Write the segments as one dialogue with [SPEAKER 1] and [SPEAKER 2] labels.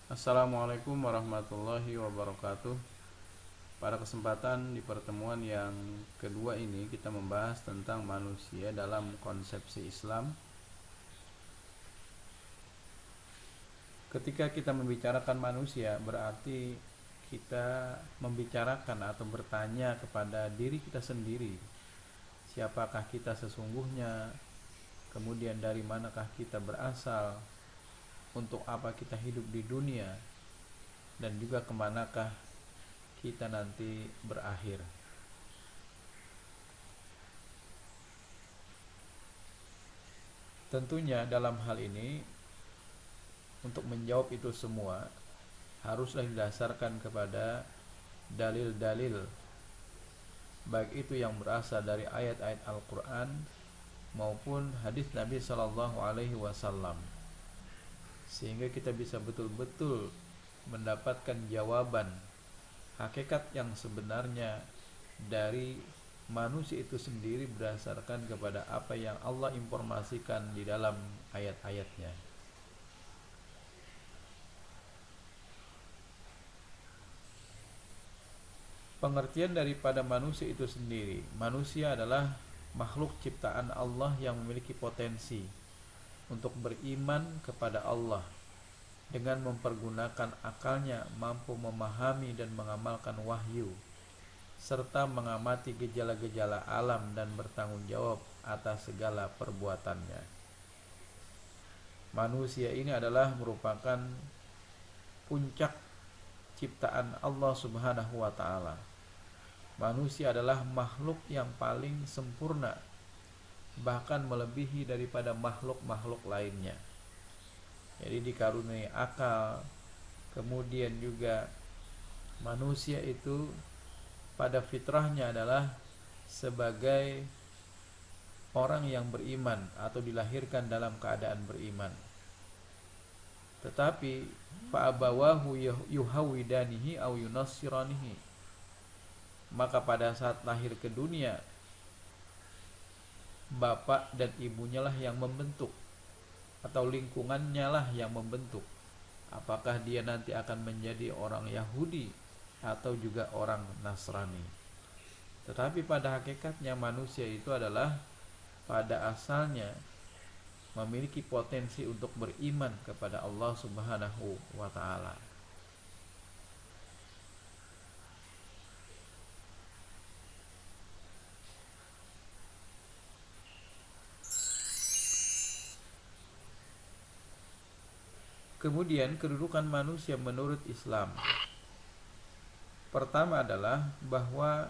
[SPEAKER 1] Assalamualaikum warahmatullahi wabarakatuh. Pada kesempatan di pertemuan yang kedua ini kita membahas tentang manusia dalam konsepsi Islam. Ketika kita membicarakan manusia, berarti kita membicarakan atau bertanya kepada diri kita sendiri. Siapakah kita sesungguhnya? Kemudian dari manakah kita berasal? Untuk apa kita hidup di dunia? Dan juga kemanakah kita nanti berakhir. Tentunya dalam hal ini, untuk menjawab itu semua haruslah didasarkan kepada dalil-dalil, baik itu yang berasal dari ayat-ayat Al-Quran maupun hadis Nabi Shallallahu Alaihi Wasallam, sehingga kita bisa betul-betul mendapatkan jawaban hakikat yang sebenarnya dari manusia itu sendiri berdasarkan kepada apa yang Allah informasikan di dalam ayat-ayatnya. Pengertian daripada manusia itu sendiri, manusia adalah makhluk ciptaan Allah yang memiliki potensi untuk beriman kepada Allah dengan mempergunakan akalnya, mampu memahami dan mengamalkan wahyu, serta mengamati gejala-gejala alam dan bertanggung jawab atas segala perbuatannya. Manusia ini adalah merupakan puncak ciptaan Allah Subhanahu wa taala. Manusia adalah makhluk yang paling sempurna, bahkan melebihi daripada makhluk-makhluk lainnya. Jadi dikaruniai akal, kemudian juga manusia itu pada fitrahnya adalah sebagai orang yang beriman atau dilahirkan dalam keadaan beriman. Tetapi fa'abawahu yuhawidanihi au yunassiranihi, maka pada saat lahir ke dunia, bapak dan ibunya lah yang membentuk, atau lingkungannya lah yang membentuk. Apakah dia nanti akan menjadi orang Yahudi atau juga orang Nasrani. Tetapi pada hakikatnya manusia itu adalah pada asalnya memiliki potensi untuk beriman kepada Allah Subhanahu wa taala. Kemudian kedudukan manusia menurut Islam, pertama adalah bahwa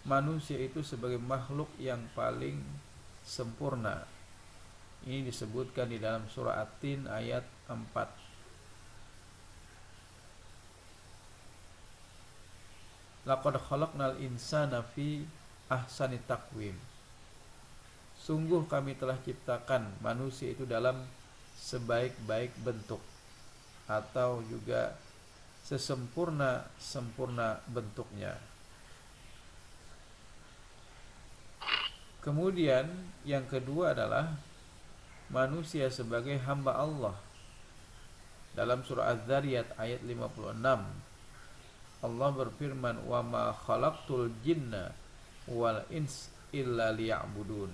[SPEAKER 1] manusia itu sebagai makhluk yang paling sempurna. Ini disebutkan di dalam surah At-Tin ayat 4. Laqad khalaqnal insana fi ahsani taqwim. Sungguh kami telah ciptakan manusia itu dalam sebaik-baik bentuk, atau juga sesempurna-sempurna bentuknya. Kemudian yang kedua adalah manusia sebagai hamba Allah. Dalam surah Az-Zariyat ayat 56, Allah berfirman, "Wa ma khalaqtul jinna wal ins illa liya'budun."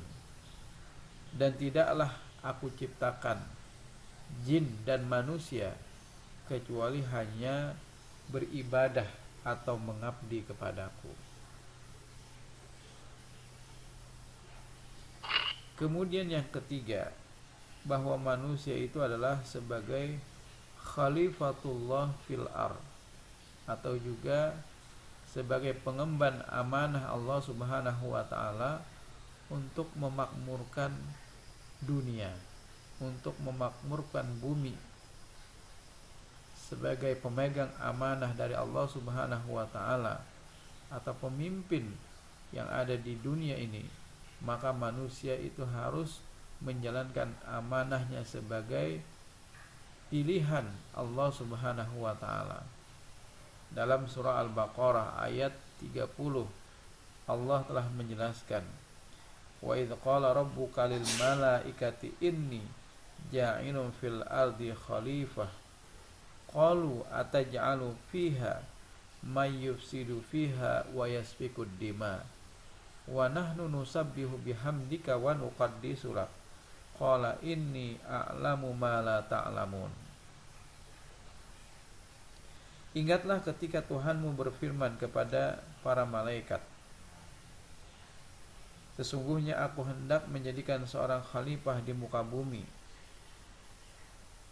[SPEAKER 1] Dan tidaklah aku ciptakan jin dan manusia kecuali hanya beribadah atau mengabdi kepadaku. Kemudian yang ketiga, bahwa manusia itu adalah sebagai khalifatullah fil ard, atau juga sebagai pengemban amanah Allah Subhanahu wa taala untuk memakmurkan dunia, untuk memakmurkan bumi, sebagai pemegang amanah dari Allah Subhanahu wa taala atau pemimpin yang ada di dunia ini. Maka manusia itu harus menjalankan amanahnya sebagai pilihan Allah Subhanahu wa taala. Dalam surah Al-Baqarah ayat 30, Allah telah menjelaskan, "Wa idz qala rabbuka lil malaikati inni ja'ilun fil ardi khalifah qalu ataj'alu fiha may yufsidu fiha wa yasfikud dima wa nahnu nusabbihu bihamdika wa nuqaddisu lak qala inni a'lamu ma la ta'lamun. Ingatlah ketika Tuhanmu berfirman kepada para malaikat, sesungguhnya aku hendak menjadikan seorang khalifah di muka bumi.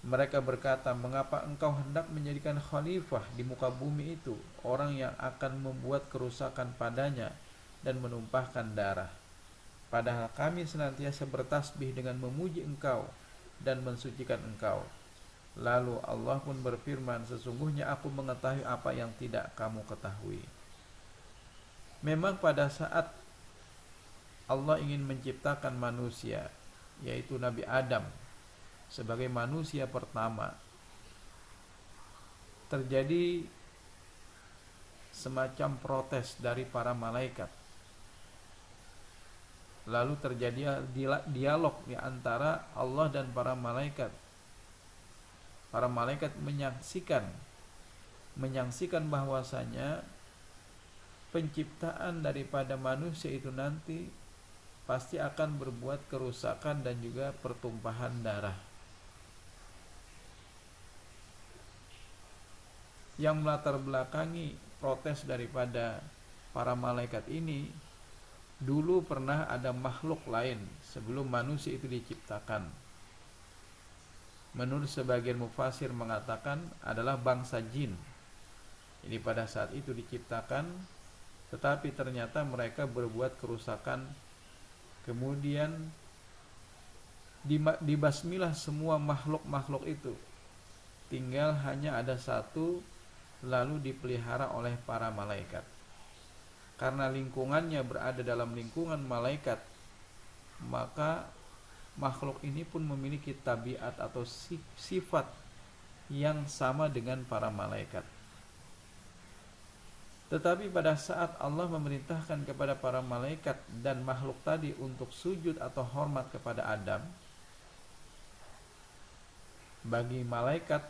[SPEAKER 1] Mereka berkata, mengapa engkau hendak menjadikan khalifah di muka bumi itu orang yang akan membuat kerusakan padanya dan menumpahkan darah? Padahal kami senantiasa bertasbih dengan memuji engkau dan mensucikan engkau. Lalu Allah pun berfirman, sesungguhnya aku mengetahui apa yang tidak kamu ketahui. Memang pada saat Allah ingin menciptakan manusia, yaitu Nabi Adam, sebagai manusia pertama, terjadi semacam protes dari para malaikat. Lalu terjadi dialog di antara Allah dan para malaikat. Para malaikat menyaksikan bahwasanya penciptaan daripada manusia itu nanti pasti akan berbuat kerusakan dan juga pertumpahan darah. Yang melatar belakangi protes daripada para malaikat ini, dulu pernah ada makhluk lain sebelum manusia itu diciptakan. Menurut sebagian mufasir mengatakan adalah bangsa jin. Jadi pada saat itu diciptakan, tetapi ternyata mereka berbuat kerusakan. Kemudian dibasmilah semua makhluk-makhluk itu. Tinggal hanya ada satu, lalu dipelihara oleh para malaikat. Karena lingkungannya berada dalam lingkungan malaikat, maka makhluk ini pun memiliki tabiat atau sifat yang sama dengan para malaikat. Tetapi pada saat Allah memerintahkan kepada para malaikat dan makhluk tadi untuk sujud atau hormat kepada Adam, bagi malaikat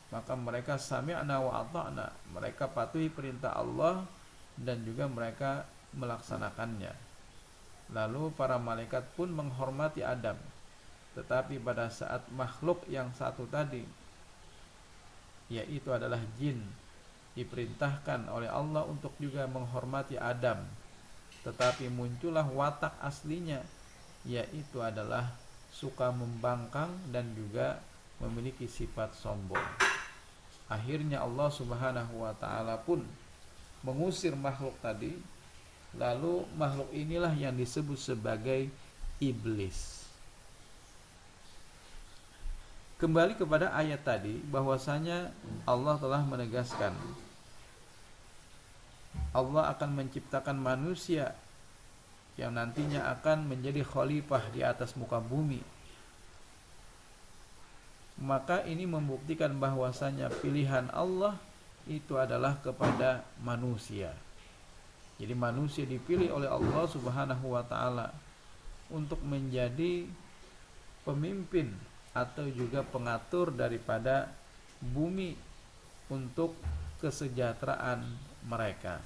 [SPEAKER 1] maka mereka sami'na wa ata'na, mereka patuhi perintah Allah dan juga mereka melaksanakannya. Lalu para malaikat pun menghormati Adam. Tetapi pada saat makhluk yang satu tadi, yaitu adalah jin, diperintahkan oleh Allah untuk juga menghormati Adam, tetapi muncullah watak aslinya, yaitu adalah suka membangkang dan juga memiliki sifat sombong. Akhirnya Allah Subhanahu wa ta'ala pun mengusir makhluk tadi. Lalu makhluk inilah yang disebut sebagai iblis. Kembali kepada ayat tadi, bahwasanya Allah telah menegaskan Allah akan menciptakan manusia yang nantinya akan menjadi khalifah di atas muka bumi. Maka ini membuktikan bahwasanya pilihan Allah itu adalah kepada manusia. Jadi manusia dipilih oleh Allah Subhanahu wa ta'ala untuk menjadi pemimpin atau juga pengatur daripada bumi untuk kesejahteraan mereka.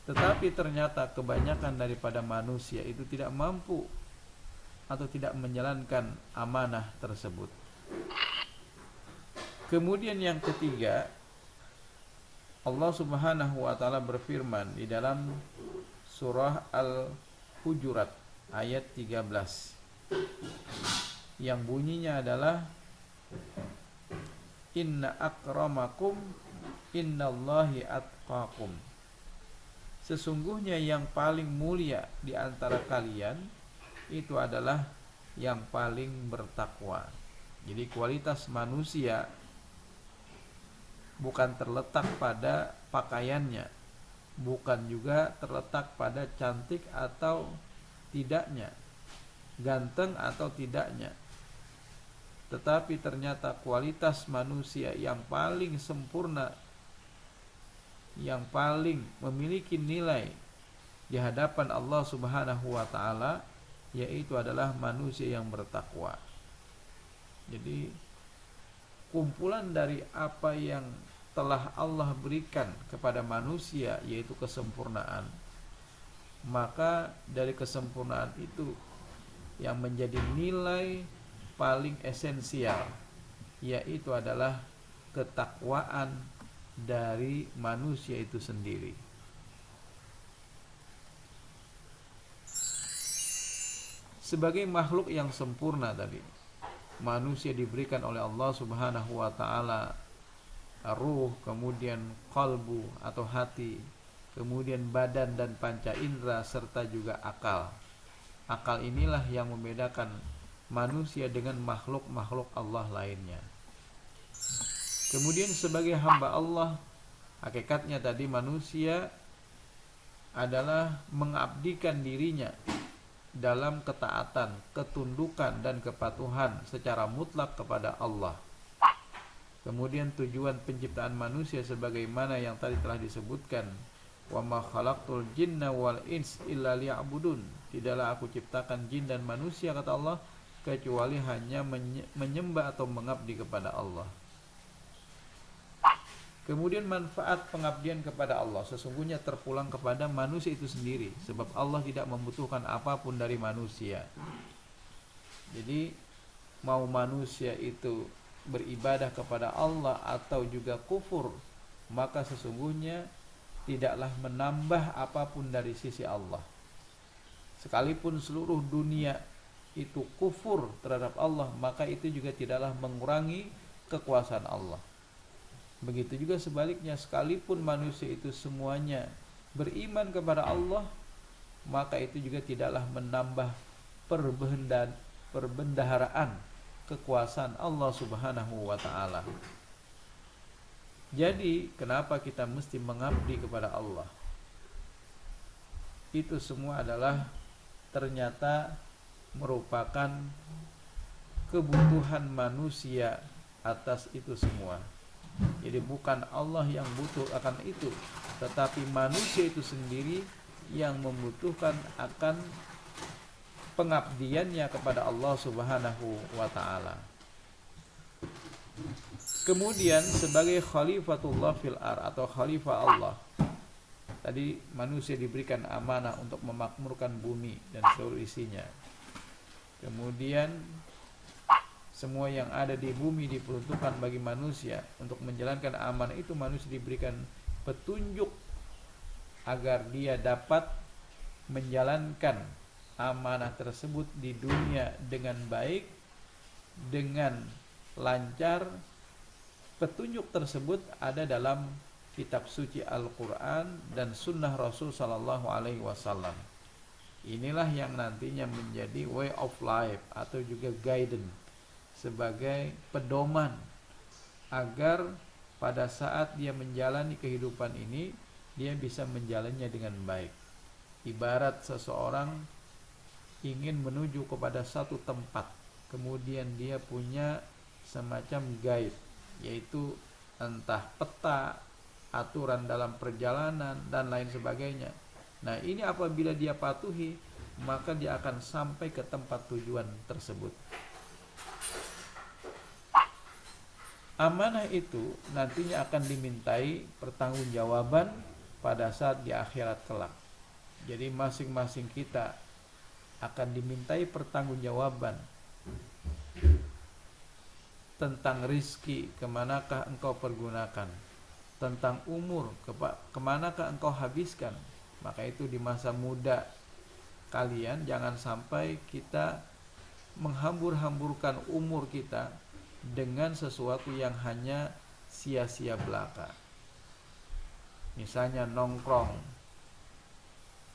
[SPEAKER 1] Tetapi ternyata kebanyakan daripada manusia itu tidak mampu atau tidak menjalankan amanah tersebut. Kemudian yang ketiga, Allah Subhanahu wa ta'ala berfirman di dalam surah Al-Hujurat ayat 13, yang bunyinya adalah inna akramakum innallahi atqakum. Sesungguhnya yang paling mulia di antara kalian itu adalah yang paling bertakwa. Jadi kualitas manusia bukan terletak pada pakaiannya, bukan juga terletak pada cantik atau tidaknya, ganteng atau tidaknya, tetapi ternyata kualitas manusia yang paling sempurna, yang paling memiliki nilai di hadapan Allah Subhanahu wa ta'ala, yaitu adalah manusia yang bertakwa. Jadi kumpulan dari apa yang telah Allah berikan kepada manusia, yaitu kesempurnaan, maka dari kesempurnaan itu yang menjadi nilai paling esensial, yaitu adalah ketakwaan dari manusia itu sendiri. Sebagai makhluk yang sempurna tadi, manusia diberikan oleh Allah Subhanahu wa taala ruh, kemudian qalbu atau hati, kemudian badan dan panca indera, serta juga akal. Akal inilah yang membedakan manusia dengan makhluk-makhluk Allah lainnya. Kemudian sebagai hamba Allah, hakikatnya tadi manusia adalah mengabdikan dirinya dalam ketaatan, ketundukan dan kepatuhan secara mutlak kepada Allah. Kemudian tujuan penciptaan manusia sebagaimana yang tadi telah disebutkan, wa ma khalaqtul jinna wal ins illa liya'budun. Tidaklah aku ciptakan jin dan manusia, kata Allah, kecuali hanya menyembah atau mengabdi kepada Allah. Kemudian manfaat pengabdian kepada Allah sesungguhnya terpulang kepada manusia itu sendiri, sebab Allah tidak membutuhkan apapun dari manusia. Jadi mau manusia itu beribadah kepada Allah atau juga kufur, maka sesungguhnya tidaklah menambah apapun dari sisi Allah. Sekalipun seluruh dunia itu kufur terhadap Allah, maka itu juga tidaklah mengurangi kekuasaan Allah. Begitu juga sebaliknya, sekalipun manusia itu semuanya beriman kepada Allah, maka itu juga tidaklah menambah perbendaharaan kekuasaan Allah Subhanahu wa ta'ala. Jadi kenapa kita mesti mengabdi kepada Allah? Itu semua adalah ternyata merupakan kebutuhan manusia atas itu semua. Jadi bukan Allah yang butuh akan itu, tetapi manusia itu sendiri yang membutuhkan akan pengabdiannya kepada Allah Subhanahu wa ta'ala. Kemudian sebagai khalifatullah fil ar atau khalifah Allah, tadi manusia diberikan amanah untuk memakmurkan bumi dan seluruh isinya. Kemudian semua yang ada di bumi diperuntukkan bagi manusia. Untuk menjalankan amanah itu manusia diberikan petunjuk agar dia dapat menjalankan amanah tersebut di dunia dengan baik, dengan lancar. Petunjuk tersebut ada dalam kitab suci Al-Quran dan sunnah Rasul Sallallahu Alaihi Wasallam. Inilah yang nantinya menjadi way of life atau juga guidance, sebagai pedoman agar pada saat dia menjalani kehidupan ini, dia bisa menjalannya dengan baik. Ibarat seseorang ingin menuju kepada satu tempat, kemudian dia punya semacam guide, yaitu entah peta, aturan dalam perjalanan dan lain sebagainya. Nah, ini apabila dia patuhi, maka dia akan sampai ke tempat tujuan tersebut. Amanah itu nantinya akan dimintai pertanggungjawaban pada saat di akhirat kelak. Jadi masing-masing kita akan dimintai pertanggungjawaban tentang rizki, kemanakah engkau pergunakan, tentang umur, kemanakah engkau habiskan. Maka itu di masa muda kalian jangan sampai kita menghambur-hamburkan umur kita dengan sesuatu yang hanya sia-sia belaka. Misalnya nongkrong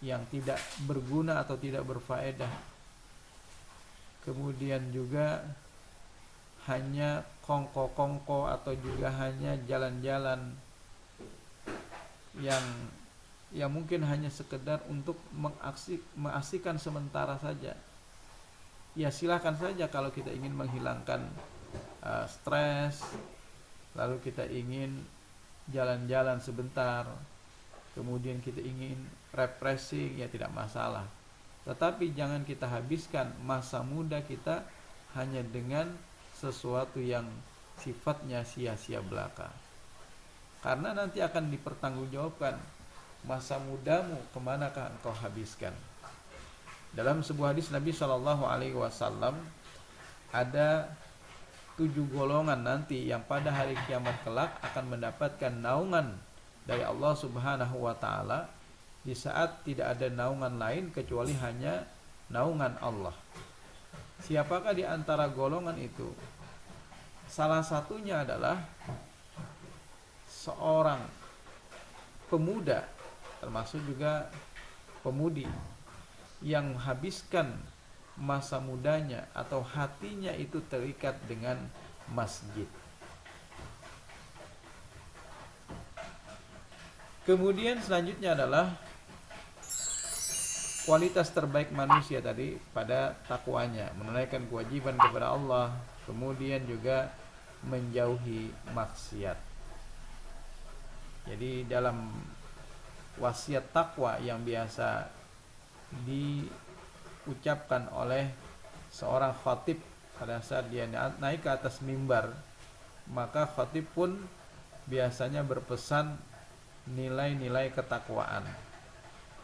[SPEAKER 1] yang tidak berguna atau tidak berfaedah. Kemudian juga hanya kongko-kongko atau juga hanya jalan-jalan yang mungkin hanya sekedar untuk mengasihkan sementara saja. Ya silakan saja kalau kita ingin menghilangkan stres, lalu kita ingin jalan-jalan sebentar, kemudian kita ingin refreshing, ya tidak masalah. Tetapi jangan kita habiskan masa muda kita hanya dengan sesuatu yang sifatnya sia-sia belaka. Karena nanti akan dipertanggungjawabkan, masa mudamu kemanakah engkau habiskan. Dalam sebuah hadis Nabi Shallallahu Alaihi Wasallam, ada 7 golongan nanti yang pada hari kiamat kelak akan mendapatkan naungan dari Allah Subhanahu wa Ta'ala di saat tidak ada naungan lain kecuali hanya naungan Allah. Siapakah di antara golongan itu? Salah satunya adalah seorang pemuda, termasuk juga pemudi, yang menghabiskan masa mudanya atau hatinya itu terikat dengan masjid. Kemudian selanjutnya adalah kualitas terbaik manusia tadi pada takwanya, menunaikan kewajiban kepada Allah, kemudian juga menjauhi maksiat. Jadi dalam wasiat takwa yang biasa diucapkan oleh seorang khatib pada saat dia naik ke atas mimbar, maka khatib pun biasanya berpesan nilai-nilai ketakwaan,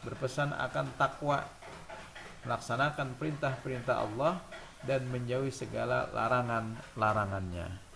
[SPEAKER 1] berpesan akan takwa, melaksanakan perintah-perintah Allah dan menjauhi segala larangan-larangannya.